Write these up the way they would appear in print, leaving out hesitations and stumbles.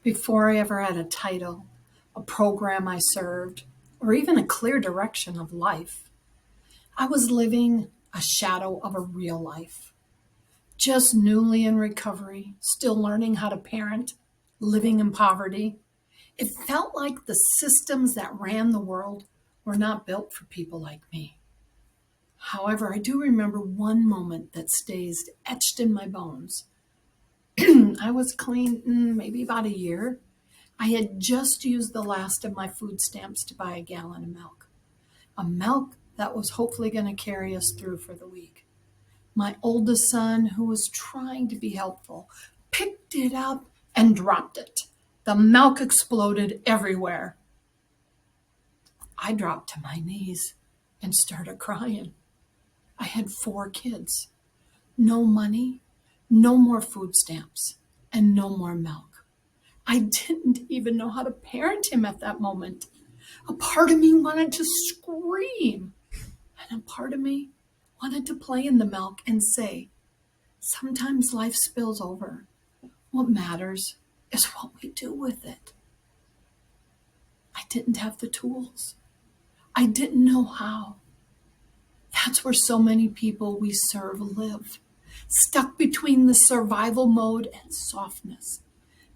Before I ever had a title, a program I served, or even a clear direction of life, I was living a shadow of a real life. Just newly in recovery, still learning how to parent, living in poverty. It felt like the systems that ran the world were not built for people like me. However, I do remember one moment that stays etched in my bones. I was clean maybe about a year. I had just used the last of my food stamps to buy a gallon of milk. A milk that was hopefully going to carry us through for the week. My oldest son, who was trying to be helpful, picked it up and dropped it. The milk exploded everywhere. I dropped to my knees and started crying. I had 4 kids, no money, no more food stamps, and no more milk. I didn't even know how to parent him at that moment. A part of me wanted to scream, and a part of me wanted to play in the milk and say, sometimes life spills over. What matters is what we do with it. I didn't have the tools. I didn't know how. That's where so many people we serve live, stuck between the survival mode and softness,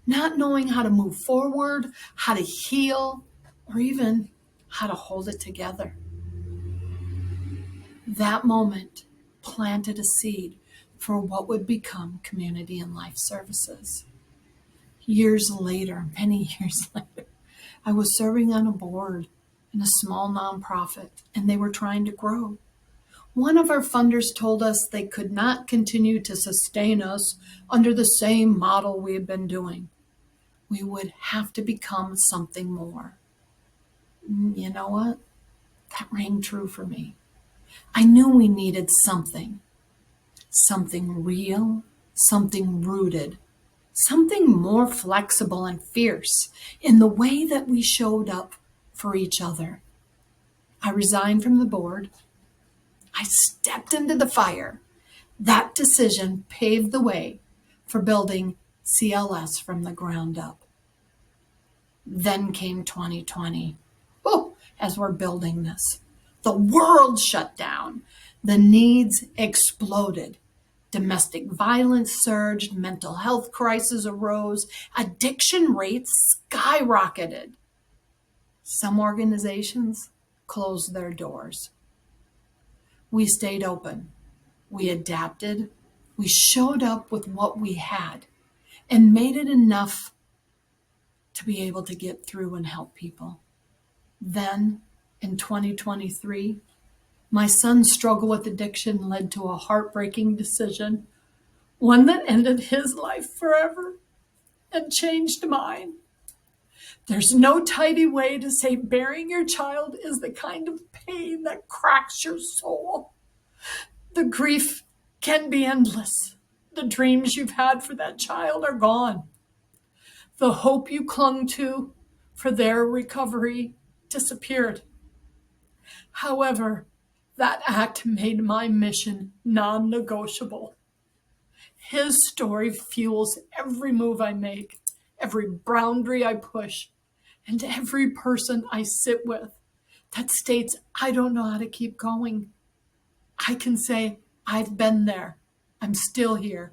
not knowing how to move forward, how to heal, or even how to hold it together. That moment planted a seed for what would become Community and Life Services. Years later, many years later, I was serving on a board in a small nonprofit, and they were trying to grow. One of our funders told us they could not continue to sustain us under the same model we had been doing. We would have to become something more. You know what? That rang true for me. I knew we needed something real, something rooted, something more flexible and fierce in the way that we showed up for each other. I resigned from the board. I stepped into the fire. That decision paved the way for building CLS from the ground up. Then came 2020. Oh, as we're building this, the world shut down. The needs exploded. Domestic violence surged, mental health crises arose, addiction rates skyrocketed. Some organizations closed their doors. We stayed open. We adapted. We showed up with what we had and made it enough to be able to get through and help people. Then, in 2023, my son's struggle with addiction led to a heartbreaking decision, one that ended his life forever and changed mine. There's no tidy way to say burying your child is the kind of pain that cracks your soul. The grief can be endless. The dreams you've had for that child are gone. The hope you clung to for their recovery disappeared. However, that act made my mission non-negotiable. His story fuels every move I make, every boundary I push, and every person I sit with that states I don't know how to keep going. I can say, I've been there. I'm still here.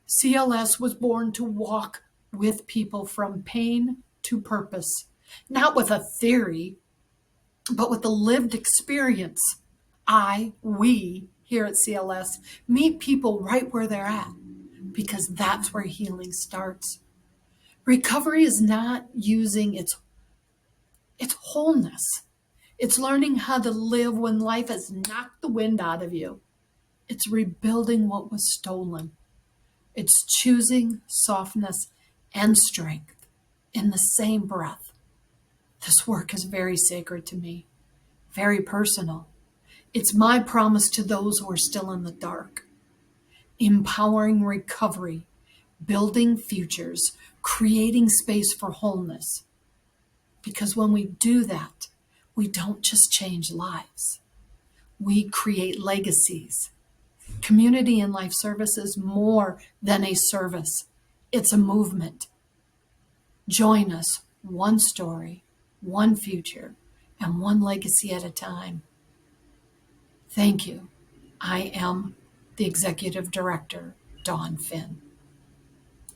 CLS was born to walk with people from pain to purpose, not with a theory, but with a lived experience. We here at CLS meet people right where they're at because that's where healing starts. Recovery is not using its wholeness. It's learning how to live when life has knocked the wind out of you. It's rebuilding what was stolen. It's choosing softness and strength in the same breath. This work is very sacred to me, very personal. It's my promise to those who are still in the dark. Empowering recovery, building futures, creating space for wholeness. Because when we do that, we don't just change lives. We create legacies. Community and Life Service is more than a service. It's a movement. Join us, one story, one future, and one legacy at a time. Thank you. I am the Executive Director, Dawn Finn.